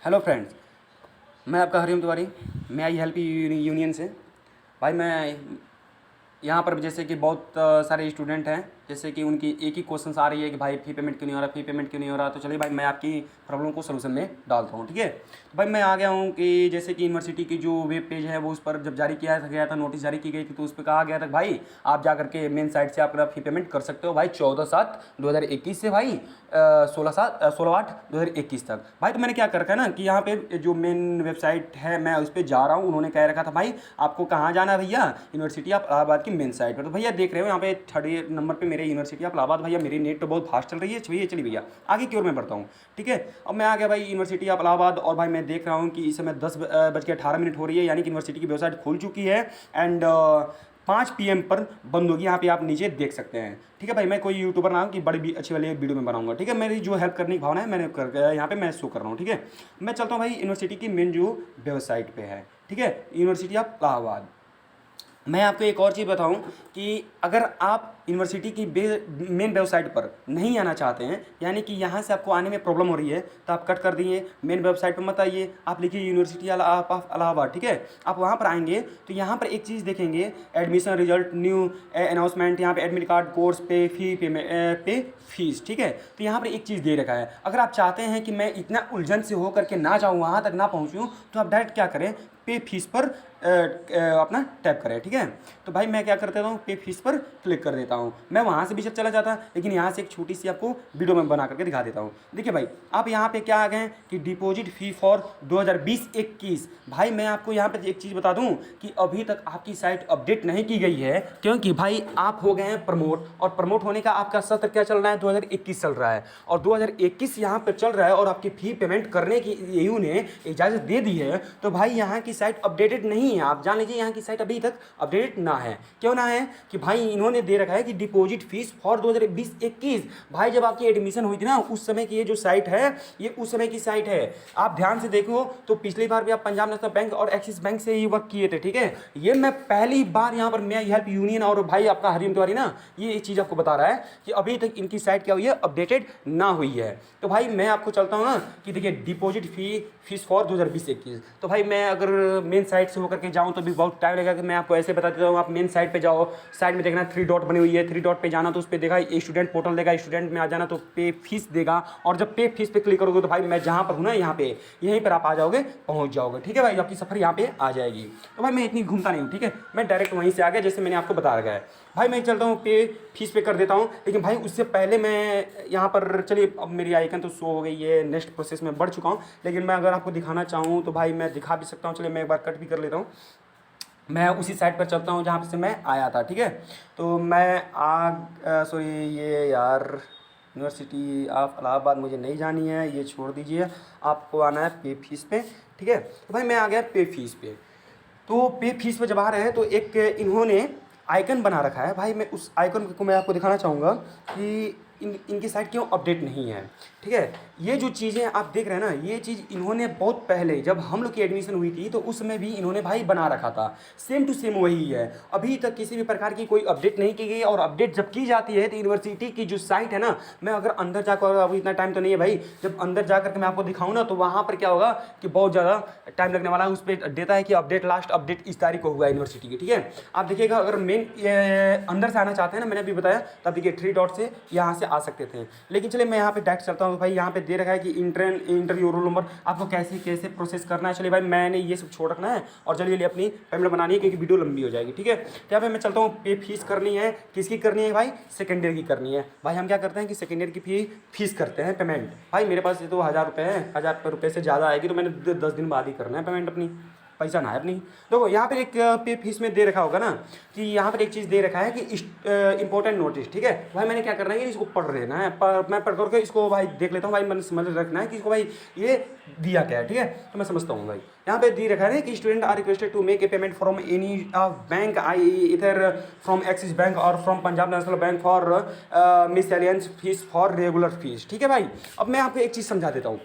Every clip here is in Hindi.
हेलो फ्रेंड्स, मैं आपका हरिओम तिवारी। मैं आई हेल्प यूनियन से। भाई मैं यहाँ पर जैसे कि बहुत सारे स्टूडेंट हैं, जैसे कि उनकी एक ही क्वेश्चन आ रही है कि भाई फ़ी पेमेंट क्यों नहीं हो रहा, फ़ी पेमेंट क्यों नहीं हो रहा। तो चलिए भाई मैं आपकी प्रॉब्लम को सलूशन में डालता हूँ, ठीक है। तो भाई मैं आ गया हूँ कि जैसे कि यूनिवर्सिटी की जो वेब पेज है वो उस पर जब जारी किया गया था, नोटिस जारी की गई थी, तो उस पर कहा गया था भाई आप जा करके मेन साइट से आप फ़ी पेमेंट कर सकते हो भाई 14/7/2021 से भाई 16/8/2021 तक। भाई तो मैंने क्या कर रखा है ना कि यहाँ पे जो मेन वेबसाइट है मैं उस पर जा रहा हूँ। उन्होंने कह रखा था भाई आपको कहाँ जाना है भैया, यूनिवर्सिटी ऑफ इलाहाबाद की मेन साइट पर। तो भैया देख रहे हो यहाँ पे 3rd नंबर पे मेरे यूनिवर्सिटी ऑफ इलाहाबाद। भैया मेरी नेट तो बहुत फास्ट चल रही है। चलिए भैया आगे की ओर मैं बढ़ता हूँ, ठीक है। अब मैं आ गया भाई यूनिवर्सिटी ऑफ इलाहाबाद और भाई मैं देख रहा हूँ कि इस समय 10:18 हो रही है, यानी कि यूनिवर्सिटी की वेबसाइट खुल चुकी है एंड 5 PM पर बंद होगी। यहाँ पे आप नीचे देख सकते हैं, ठीक है भाई। मैं कोई यूट्यूबर ना हूँ कि बड़ी भी अच्छी वाली वीडियो में बनाऊंगा, ठीक है। मेरी जो हेल्प करने की भावना है मैंने कर यहाँ पे मैं शो कर रहा हूँ, ठीक है। मैं चलता हूँ भाई यूनिवर्सिटी की मेन जो वेबसाइट पे है, ठीक है, यूनिवर्सिटी ऑफ इलाहाबाद। मैं आपको एक और चीज़ बताऊं कि अगर आप यूनिवर्सिटी की मेन वेबसाइट पर नहीं आना चाहते हैं, यानी कि यहाँ से आपको आने में प्रॉब्लम हो रही है, तो आप कट कर दिए, मेन वेबसाइट पर मत आइए, आप लिखिए यूनिवर्सिटी ऑफ इलाहाबाद, ठीक है। आप वहाँ पर आएंगे तो यहाँ पर एक चीज़ देखेंगे, एडमिशन रिजल्ट न्यू अनाउंसमेंट, यहाँ पे एडमिट कार्ड, कोर्स पे पे फीस, ठीक है। तो यहाँ पर एक चीज़ दे रखा है, अगर आप चाहते हैं कि मैं इतना उलझन से हो करके ना जाऊँ, वहाँ तक ना पहुँचूँ, तो आप डायरेक्ट क्या करें, पे फीस पर अपना टैप करें, ठीक है। तो भाई मैं क्या कर देता हूँ, पे फीस पर क्लिक कर देता हूँ। मैं वहाँ से भी चला जाता, लेकिन यहाँ से एक छोटी सी आपको वीडियो में बना करके दिखा देता हूँ। देखिए भाई आप यहाँ पे क्या आ गए कि डिपॉजिट फ़ी फॉर 2020-21। भाई मैं आपको यहाँ पे एक चीज़ बता दूँ कि अभी तक आपकी साइट अपडेट नहीं की गई है, क्योंकि भाई आप हो गए हैं प्रमोट, और प्रमोट होने का आपका सत्र क्या चल रहा है, 2021 चल रहा है, और 2021 यहाँ पर चल रहा है, और आपकी फ़ी पेमेंट करने की EU ने इजाज़त दे दी है। तो भाई यहाँ की साइट अपडेटेड नहीं है, आप जान लीजिए यहाँ की साइट अभी तक अपडेटेड ना है। क्यों ना है कि भाई इन्होंने दे रखा है कि डिपॉजिट फीस फॉर 2020-21। भाई जब आपकी एडमिशन हुई थी ना, उस समय की ये जो साइट है ये उस समय की साइट है। आप ध्यान से देखो तो पिछली बार भी आप पंजाब नेशनल बैंक और एक्सिस बैंक से ही वर्क किए थे, ठीक है। ये मैं पहली बार यहाँ पर मैं हेल्प यूनियन और भाई आपका हरिओम तिवारी ना ये चीज़ आपको बता रहा है कि अभी तक इनकी साइट क्या हुई है, अपडेटेड ना हुई है। तो भाई मैं आपको चलता हूँ ना कि देखिए डिपॉजिट फीस फॉर 2020-21। तो भाई मैं अगर मेन साइट से होकर के जाऊँ तो भी बहुत टाइम लगेगा, कि मैं आपको ऐसे बता देता हूँ। आप मेन साइट पे जाओ, साइड में देखना 3 डॉट बनी हुई है, 3 डॉट पे जाना तो उस पर देखा स्टूडेंट पोर्टल देगा, स्टूडेंट में आ जाना तो पे फीस देगा, और जब पे फीस पे क्लिक करोगे तो भाई मैं जहाँ पर हूँ ना यहाँ पे यहीं पर आप आ जाओगे, पहुँच जाओगे, ठीक है भाई। आपकी सफ़र यहाँ पे आ जाएगी। तो भाई मैं इतनी घूमता नहीं हूँ, ठीक है, मैं डायरेक्ट वहीं से आ गया जैसे मैंने आपको बता रखा है। भाई मैं चलता हूँ पे फीस पे कर देता हूँ, लेकिन भाई उससे पहले मैं यहाँ पर चलिए अब मेरी आइकन तो शो हो गई है, नेक्स्ट प्रोसेस में बढ़ चुका हूँ, लेकिन मैं अगर आपको दिखाना चाहूँ तो भाई मैं दिखा भी सकता हूँ। चलिए मैं एक बार कट भी कर लेता हूँ, मैं उसी साइट पर चलता हूँ जहाँ से मैं आया था, ठीक है। तो मैं सॉरी ये यार यूनिवर्सिटी ऑफ इलाहाबाद मुझे नहीं जानी है, ये छोड़ दीजिए। आपको आना है पे फीस पे, ठीक है। तो भाई मैं आ गया पे फीस पे। तो पे फीस पे जब आ रहे हैं तो एक इन्होंने आइकन बना रखा है। भाई मैं उस आइकन को मैं आपको दिखाना चाहूँगा कि इनकी साइट क्यों अपडेट नहीं है, ठीक है। ये जो चीज़ें आप देख रहे हैं ना, ये चीज़ इन्होंने बहुत पहले जब हम लोग की एडमिशन हुई थी तो उस समय भी इन्होंने भाई बना रखा था, सेम टू सेम वही है। अभी तक किसी भी प्रकार की कोई अपडेट नहीं की गई, और अपडेट जब की जाती है तो यूनिवर्सिटी की जो साइट है ना, मैं अगर अंदर जाकर, अभी इतना टाइम तो नहीं है भाई, जब अंदर जा करके मैं आपको दिखाऊँ ना तो वहाँ पर क्या होगा कि बहुत ज़्यादा टाइम लगने वाला है। उस पर देता है कि अपडेट लास्ट अपडेट इस तारीख को हुआ है यूनिवर्सिटी की, ठीक है। आप देखिएगा अगर मेन अंदर से आना चाहते हैं ना, मैंने अभी बताया, तब देखिए 3 डॉट से यहाँ से आ सकते थे। लेकिन चलिए मैं यहाँ पे डायरेक्ट चलता हूँ। भाई यहाँ पे दे रखा है कि इंटरव्यू रोल नंबर, आपको कैसे कैसे प्रोसेस करना है। चलिए भाई मैंने ये सब छोड़ रखना है और चलिए अपनी पेमेंट बनानी है, क्योंकि वीडियो लंबी हो जाएगी, ठीक है। तो यहाँ पे मैं चलता हूँ, पे फीस करनी है, किसकी करनी है भाई, सेकेंड ईयर की करनी है। भाई हम क्या करते हैं कि सेकेंड ईयर की फीस करते हैं पेमेंट। भाई मेरे पास ये तो 1000 रुपये है, 1000 रुपये से ज़्यादा आएगी तो मैंने 10 दिन बाद ही करना है पेमेंट, अपनी पैसा ना है अपनी। देखो यहाँ पर एक पे फीस में दे रखा होगा ना कि यहाँ पर एक चीज़ दे रखा है कि इंपॉर्टेंट नोटिस, ठीक है। भाई मैंने क्या करना है कि इसको पढ़ लेना है, मैं पढ़ करके इसको भाई देख लेता हूँ। भाई मैंने समझ रखना है कि इसको भाई ये दिया क्या है, ठीक है। तो मैं समझता हूँ भाई यहाँ पे दे रखा है कि student are requested to make a payment from any bank, I इधर फ्रॉम एक्सिस बैंक और from Punjab National Bank for miscellaneous fees for regular fees, ठीक है भाई। अब मैं आपको एक चीज़ समझा देता हूँ।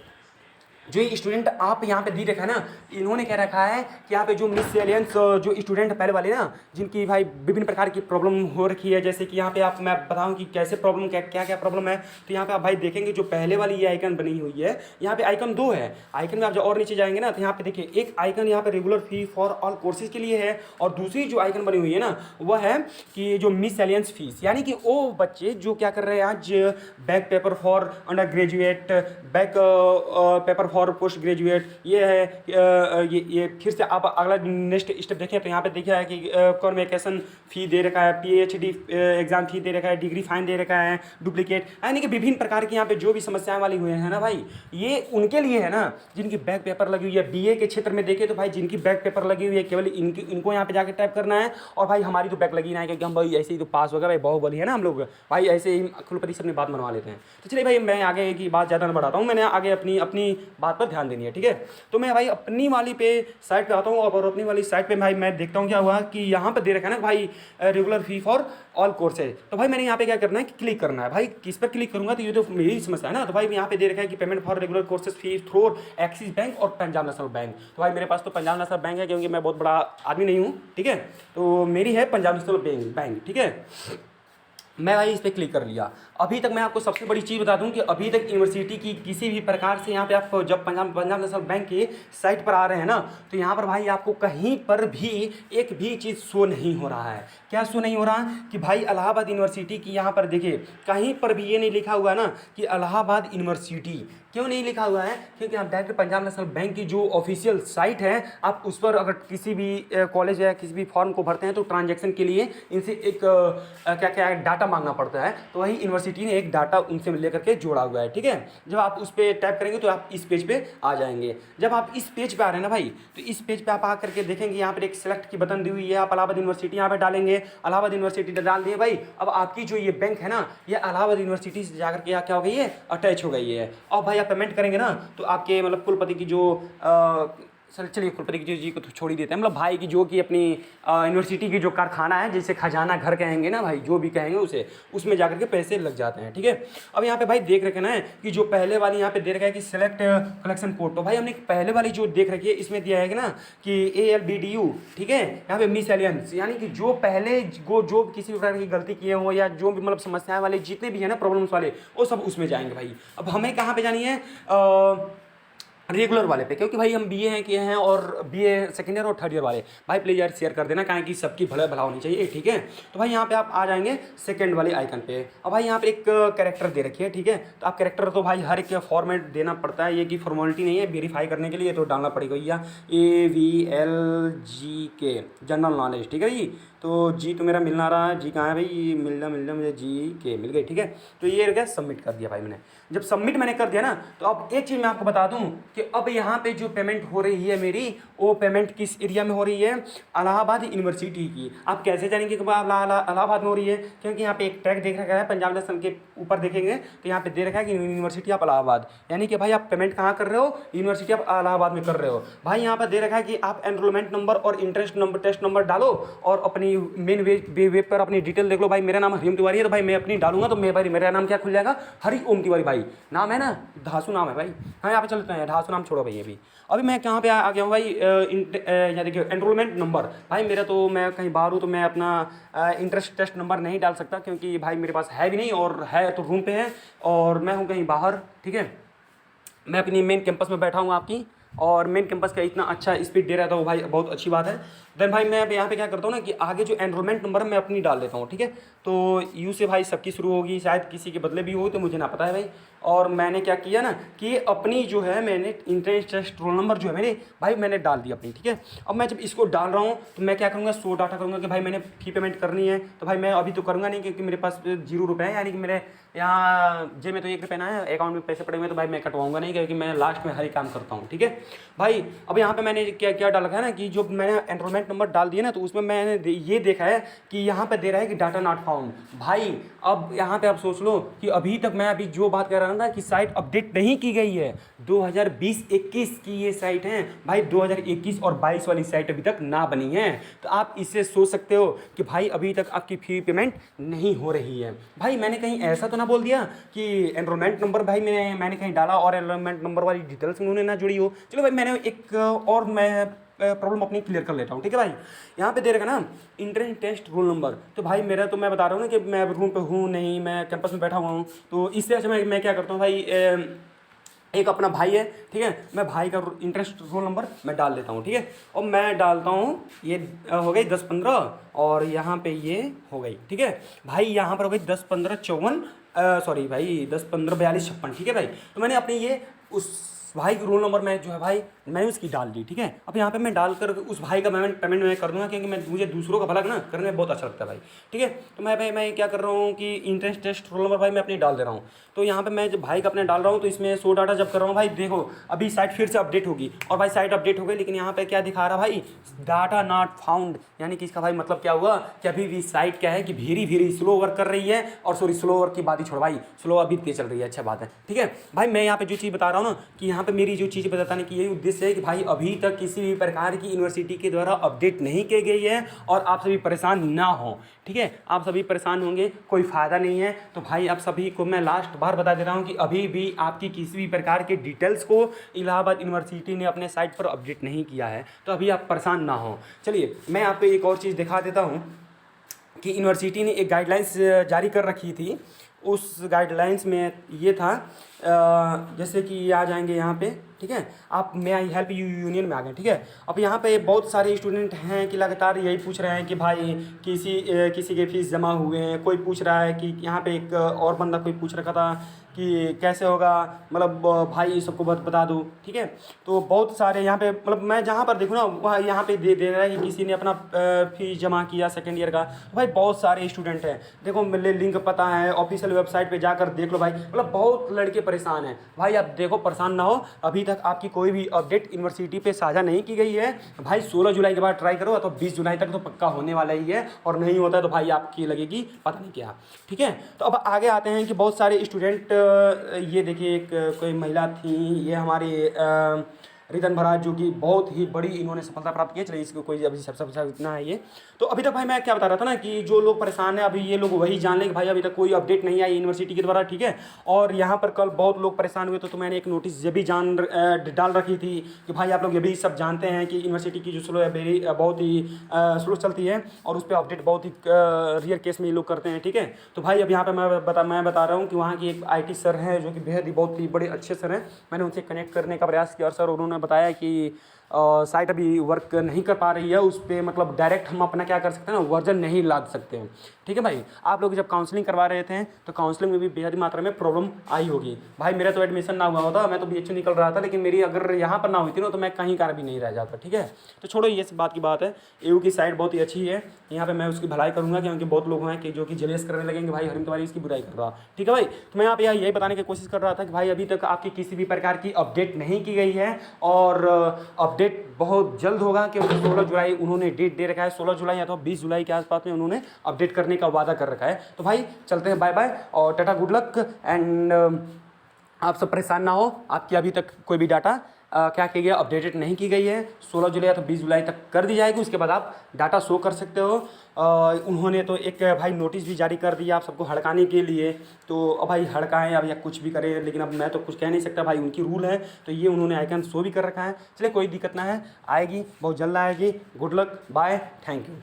जो ये स्टूडेंट आप यहाँ पे दे रखा है ना, इन्होंने क्या रखा है कि यहाँ पे जो मिससेलियंस जो स्टूडेंट पहले वाले ना, जिनकी भाई विभिन्न प्रकार की प्रॉब्लम हो रखी है, जैसे कि यहाँ पे आप मैं बताऊँ कि कैसे प्रॉब्लम क्या क्या प्रॉब्लम है। तो यहाँ पे आप भाई देखेंगे जो पहले वाली ये आइकन बनी हुई है, यहाँ पे आइकन 2 है। आइकन में आप जो और नीचे जाएंगे ना, तो यहाँ पे देखिए एक आइकन यहाँ पे regular fee for all courses के लिए है, और दूसरी जो आइकन बनी हुई है ना वह है कि जो मिससेलियंस फीस, यानी कि वो बच्चे जो क्या कर रहे हैं आज back paper for under graduate, back paper for post graduate, ये है ये फिर से आप अगला नेक्स्ट स्टेप देखें तो यहाँ पे देखिए है कि कॉन्वेकेशन फी दे रखा है, पीएचडी एग्जाम फी दे रखा है, डिग्री फाइन दे रखा है, डुप्लीकेट, यानी कि विभिन्न प्रकार की यहाँ पे जो भी समस्याएं वाली हुई है ना भाई, ये उनके लिए है ना जिनकी बैक पेपर लगी हुई है। बीए के क्षेत्र में देखें तो भाई जिनकी बैक पेपर लगी हुई है केवल इनको यहाँ पे जाकर टाइप करना है। और भाई हमारी तो बैक लगी ना है क्योंकि हम भाई ऐसे ही तो पास हो गए भाई, बाहुबली है ना हम लोग भाई, ऐसे ही कुलपति से अपनी बात मनवा लेते हैं। तो चलिए भाई मैं आगे की बात ज़्यादा नहीं बढ़ाता हूँ, मैंने आगे अपनी बात पर ध्यान देनी है, ठीक है। तो मैं भाई अपनी वाली पे साइट पे आता हूँ, और अपनी वाली साइट पे भाई मैं देखता हूँ क्या हुआ कि यहाँ पे दे रखा है ना भाई regular fee for all courses. तो भाई मैंने यहाँ पे क्या करना है कि क्लिक करना है। भाई किस पर क्लिक करूँगा तो ये तो मेरी समस्या है ना। तो भाई यहाँ पे दे रखा है कि payment for regular courses fee through axis bank और पंजाब नेशनल बैंक। तो भाई मेरे पास तो पंजाब नेशनल बैंक है क्योंकि मैं बहुत बड़ा आदमी नहीं हूँ, ठीक है। तो मेरी है पंजाब नेशनल बैंक, ठीक है। मैं भाई इस पर क्लिक कर लिया। अभी तक मैं आपको सबसे बड़ी चीज़ बता दूं कि अभी तक यूनिवर्सिटी की किसी भी प्रकार से यहाँ पे आप जब पंजाब नेशनल बैंक की साइट पर आ रहे हैं ना, तो यहाँ पर भाई आपको कहीं पर भी एक भी चीज़ शो नहीं हो रहा है। क्या शो नहीं हो रहा कि भाई इलाहाबाद यूनिवर्सिटी की यहाँ पर देखिए कहीं पर भी ये नहीं लिखा हुआ ना कि इलाहाबाद यूनिवर्सिटी। क्यों नहीं लिखा हुआ है? क्योंकि आप डायरेक्ट पंजाब नेशनल बैंक की जो ऑफिशियल साइट है, आप उस पर अगर किसी भी कॉलेज या किसी भी फॉर्म को भरते हैं तो ट्रांजैक्शन के लिए इनसे एक क्या क्या डाटा मांगना पड़ता है। तो वही यूनिवर्सिटी ने एक डाटा उनसे लेकर के जोड़ा हुआ है, ठीक है। जब आप उस पर टाइप करेंगे तो आप इस पेज पे आ जाएंगे। जब आप इस पेज पे आ रहे हैं ना भाई, तो इस पेज पे आप आ करके देखेंगे यहाँ पर एक सेलेक्ट की बटन दी हुई है। आप इलाहाबाद यूनिवर्सिटी यहाँ पे डालेंगे, इलाहाबाद यूनिवर्सिटी डाल दिए भाई। अब आपकी जो ये बैंक है ना, ये इलाहाबाद यूनिवर्सिटी से जाकर के क्या हो गई है, अटैच हो गई है। और भाई आप पेमेंट करेंगे ना तो आपके मतलब कुलपति की जो चलिए कुलपति की जी को तो छोड़ ही देते हैं, मतलब भाई की जो कि अपनी यूनिवर्सिटी की जो कारखाना है, जैसे खजाना घर कहेंगे ना भाई, जो भी कहेंगे उसे, उसमें जाकर के पैसे लग जाते हैं, ठीक है। अब यहाँ पे भाई देख रखे ना है कि जो पहले वाली यहाँ पे दे रखा है कि सेलेक्ट कलेक्शन कोड। तो भाई हमने पहले वाली जो देख रखी है इसमें दिया है कि ना कि ALBDU, ठीक है। यहाँ पे मिससेलियंस यानी कि जो पहले जो किसी भी प्रकार की गलती किए हो या जो भी मतलब समस्याएं वाले जितने भी है ना प्रॉब्लम्स वाले, वो सब उसमें जाएंगे भाई। अब हमें कहाँ पे जानी है? रेगुलर वाले पे, क्योंकि भाई हम बीए हैं किए हैं और बीए सेकेंड ईयर और थर्ड ईयर वाले। भाई प्लीज़ यार शेयर कर देना, कहें कि सबकी भला होनी चाहिए, ठीक है। तो भाई यहाँ पे आप आ जाएंगे सेकंड वाले आइकन पे। अब भाई यहाँ पे एक कैरेक्टर दे रखी है, ठीक है। तो आप कैरेक्टर तो भाई हर एक फॉर्मेट देना पड़ता है, ये की फॉर्मेलिटी नहीं है, वेरीफाई करने के लिए तो डालना पड़ेगा भैया AVLGK जनरल नॉलेज, ठीक है जी। तो जी तो मेरा मिल ना रहा है, जी कहाँ है भाई? मिलना मुझे GK मिल गई, ठीक है। तो ये क्या सबमिट कर दिया भाई मैंने। जब सबमिट मैंने कर दिया ना, तो अब एक चीज़ मैं आपको बता दूं कि अब यहाँ पे जो पेमेंट हो रही है मेरी, वो पेमेंट किस एरिया में हो रही है? इलाहाबाद यूनिवर्सिटी की। आप कैसे जानेंगे कि इलाहाबाद में हो रही है? क्योंकि यहाँ पे एक टैग देख रखा है पंजाब नेशनल के ऊपर देखेंगे तो यहाँ पे दे रखा है कि यूनिवर्सिटी ऑफ इलाहाबाद, यानी कि भाई आप पेमेंट कहाँ कर रहे हो? यूनिवर्सिटी ऑफ इलाहाबाद में कर रहे हो। भाई यहाँ पर दे रखा है कि आप एनरोलमेंट नंबर और इंटरेस्ट नंबर टेस्ट नंबर डालो और अपनी मेन वेब पर अपनी डिटेल देख लो। भाई मेरा नाम हरिओम तिवारी है, तो भाई मैं अपनी डालूंगा तो मेरा नाम क्या खुल जाएगा? हरि ओम तिवारी भाई नाम है ना, धासु नाम है भाई। हाँ यहाँ पे चलते हैं, धासु नाम छोड़ो भाई। अभी मैं कहाँ पे आ गया हूँ भाई? यहाँ देखिए एनरोलमेंट नंबर। भाई मेरा तो मैं कहीं बाहर हूँ तो मैं अपना इंटरेस्ट टेस्ट नंबर नहीं डाल सकता, क्योंकि भाई मेरे पास है भी नहीं, और है तो रूम पे है और मैं हूँ कहीं बाहर, ठीक है। मैं अपनी मेन कैंपस में बैठा हूँ आपकी, और मेन कैंपस का इतना अच्छा स्पीड दे रहा था वो भाई, बहुत अच्छी बात है। देन भाई मैं यहाँ पे क्या करता हूँ ना कि आगे जो एनरोलमेंट नंबर मैं अपनी डाल देता हूँ, ठीक है। तो यू से भाई सबकी शुरू होगी, शायद किसी के बदले भी हो तो मुझे ना पता है भाई। और मैंने क्या किया ना कि अपनी जो है मैंने इंटरेस्ट टेस्ट रोल नंबर जो है मैंने भाई मैंने डाल दिया अपनी, ठीक है। अब मैं जब इसको डाल रहा हूँ तो मैं क्या करूँगा, शो डाटा करूँगा कि भाई मैंने फी पेमेंट करनी है। तो भाई मैं अभी तो करूँगा नहीं क्योंकि मेरे पास 0 रुपये है, यानी कि मेरे यहाँ जेब में तो 1 रुपये ना है, अकाउंट में पैसे पड़े हुए, तो भाई मैं कटवाऊँगा नहीं क्योंकि मैं लास्ट में हर एक काम करता हूँ, ठीक है भाई। अब यहाँ पे मैंने क्या डाल रखा है ना कि जो मैंने एनरोलमेंट नंबर डाल दिया ना, तो उसमें मैंने ये देखा है कि यहाँ पे दे रहा है कि डाटा नॉट फाउंड। भाई अब यहाँ पे आप सोच लो कि अभी तक मैं अभी जो बात कर रहा रहा था कि साइट अपडेट नहीं की गई है। 2020-21 की ये साइट है भाई, 2021 और 22 वाली साइट अभी तक ना बनी है। तो आप इससे सोच सकते हो कि भाई अभी तक आपकी फ़ी पेमेंट नहीं हो रही है। भाई मैंने कहीं ऐसा तो ना बोल दिया कि एनरोलमेंट नंबर भाई मैंने कहीं डाला और एनरोलमेंट नंबर वाली डिटेल्स उन्होंने ना जुड़ी हो। चलो भाई मैंने एक और मैं प्रॉब्लम अपनी क्लियर कर लेता हूँ, ठीक है भाई। यहाँ पे दे रखा ना इंट्रेंस टेस्ट रोल नंबर, तो भाई मेरा तो मैं बता रहा हूँ ना कि मैं रूम पे हूँ नहीं, मैं कैंपस में बैठा हुआ हूँ। तो इससे अच्छा मैं क्या करता हूँ भाई, एक अपना भाई है, ठीक है, मैं भाई का इंटरेस्ट रोल नंबर मैं डाल देता हूँ, ठीक है। और मैं डालता हूँ ये हो गई 10-15 और यहाँ पे ये हो गई, ठीक है भाई। यहाँ पर हो गई 10-15-54, सॉरी भाई 10-15-42-56, ठीक है भाई। तो मैंने अपने ये उस भाई की रोल नंबर में जो है भाई मैंने उसकी डाल दी, ठीक है। अब यहाँ पे मैं डाल कर उस भाई का पेमेंट मैं कर दूंगा, क्योंकि मुझे दूसरों का भला ना करने में बहुत अच्छा लगता है भाई, ठीक है। तो मैं क्या कर रहा हूँ कि इंटरेस्ट टेस्ट रोल नंबर भाई मैं अपनी डाल दे रहा हूँ। तो यहाँ पे मैं जब भाई का अपने डाल रहा हूँ तो इसमें शो डाटा जब कर रहा हूँ भाई, देखो अभी साइट फिर से अपडेट होगी और भाई साइट अपडेट हो गई, लेकिन यहाँ पे क्या दिखा रहा भाई, डाटा नॉट फाउंड, यानी कि इसका भाई मतलब क्या हुआ कि अभी भी साइट क्या है कि धीरे स्लो वर्क कर रही है। और सॉरी स्लो वर्क की बात ही छोड़ भाई, स्लो अभी तेज चल रही है, अच्छा बात है, ठीक है भाई। मैं यहाँ पे जो चीज़ बता रहा हूँ ना कि यहाँ पे मेरी जो चीज़ बताने की यही उद्देश्य है कि भाई अभी तक किसी भी प्रकार की यूनिवर्सिटी के द्वारा अपडेट नहीं की गई है और आप सभी परेशान ना हो, ठीक है। आप सभी परेशान होंगे, कोई फ़ायदा नहीं है। तो भाई आप सभी को मैं लास्ट बार बता दे रहा हूँ कि अभी भी आपकी किसी भी प्रकार के डिटेल्स को इलाहाबाद यूनिवर्सिटी ने अपने साइट पर अपडेट नहीं किया है, तो अभी आप परेशान ना हो। चलिए मैं आपको एक और चीज़ दिखा देता हूँ कि यूनिवर्सिटी ने एक गाइडलाइंस जारी कर रखी थी। उस गाइडलाइंस में ये था, जैसे कि ये आ जाएंगे यहाँ पे, ठीक है। आप मे आई हेल्प यू यूनियन में आ गए, ठीक है। अब यहाँ पे बहुत सारे स्टूडेंट हैं कि लगातार यही पूछ रहे हैं कि भाई किसी के फीस जमा हुए हैं। कोई पूछ रहा है कि यहाँ पे एक और बंदा कोई पूछ रखा था कि कैसे होगा, मतलब भाई सबको बता दो, ठीक है। तो बहुत सारे यहाँ पे मतलब मैं जहाँ पर देखूँ ना वहाँ यहाँ पे दे रहा है कि किसी ने अपना फीस जमा किया सेकेंड ईयर का। तो भाई बहुत सारे स्टूडेंट हैं, देखो मेरे लिंक पता है, ऑफिशियल वेबसाइट पे जाकर देख लो भाई, मतलब बहुत लड़के परेशान हैं भाई। आप देखो परेशान ना हो, अभी तक आपकी कोई भी अपडेट यूनिवर्सिटी पे साझा नहीं की गई है भाई। 16 जुलाई के बाद ट्राई करो, तो 20 जुलाई तक तो पक्का होने वाला ही है, और नहीं होता है तो भाई आपकी लगेगी पता नहीं क्या, ठीक है। तो अब आगे आते हैं कि बहुत सारे स्टूडेंट, ये देखिए एक कोई महिला थी, ये हमारे रितन भराज, जो कि बहुत ही बड़ी इन्होंने सफलता प्राप्त की है। चलिए इसको कोई अभी सबसे इतना है ये। तो अभी तक भाई मैं क्या बता रहा था ना कि जो लोग परेशान हैं अभी ये लोग वही जान लें कि भाई अभी तक कोई अपडेट नहीं आई यूनिवर्सिटी के द्वारा, ठीक है। और यहाँ पर कल बहुत लोग परेशान हुए, तो मैंने एक नोटिस ये भी डाल रखी थी कि भाई आप लोग ये भी सब जानते हैं कि यूनिवर्सिटी की जो स्लो है बहुत ही स्लो चलती है और उस पर अपडेट बहुत ही रियर केस में ये लोग करते हैं, ठीक है। तो भाई अब यहाँ पर मैं बता रहा हूँ कि वहाँ की एक IT सर हैं जो कि बेहद ही बहुत ही बड़े अच्छे सर हैं। मैंने उनसे कनेक्ट करने का प्रयास किया और सर उन्होंने बताया कि साइट अभी वर्क नहीं कर पा रही है, उस पर मतलब डायरेक्ट हम अपना क्या कर सकते हैं ना, वर्जन नहीं लाद सकते हैं, ठीक है भाई। आप लोग जब काउंसलिंग करवा रहे थे तो काउंसलिंग में भी बेहद मात्रा में प्रॉब्लम आई होगी भाई। मेरा तो एडमिशन ना हुआ होता, मैं तो BHU निकल रहा था, लेकिन मेरी अगर यहाँ पर ना हुई थी ना तो मैं कहीं का भी नहीं रह जाता, ठीक है। तो छोड़ो ये बात की बात है। EU की साइट बहुत ही अच्छी है, यहाँ पर मैं उसकी भलाई करूँगा, क्योंकि बहुत लोग हैं कि जो कि जेलस करने लगेंगे भाई हरिम तुम्हारी इसकी बुराई कर रहा, ठीक है भाई। तो मैं यहाँ पे यही बताने की कोशिश कर रहा था कि भाई अभी तक आपकी किसी भी प्रकार की अपडेट नहीं की गई है और अपडेट बहुत जल्द होगा, क्योंकि 16 जुलाई उन्होंने डेट दे रखा है। 16 जुलाई या तो 20 जुलाई के आसपास में उन्होंने अपडेट करने का वादा कर रखा है। तो भाई चलते हैं, बाय बाय और टाटा, गुड लक एंड आप सब परेशान ना हो। आपकी अभी तक कोई भी डाटा क्या की गया अपडेटेड नहीं की गई है। 16 जुलाई या तो 20 जुलाई तक कर दी जाएगी, उसके बाद आप डाटा शो कर सकते हो। उन्होंने तो एक भाई नोटिस भी जारी कर दिया आप सबको हड़काने के लिए। तो अब भाई हड़काएं अब या कुछ भी करें, लेकिन अब मैं तो कुछ कह नहीं सकता भाई, उनकी रूल है। तो ये उन्होंने आइकन शो भी कर रखा है। चलिए कोई दिक्कत ना है, आएगी बहुत जल्द आएगी। Good luck, bye, thank you.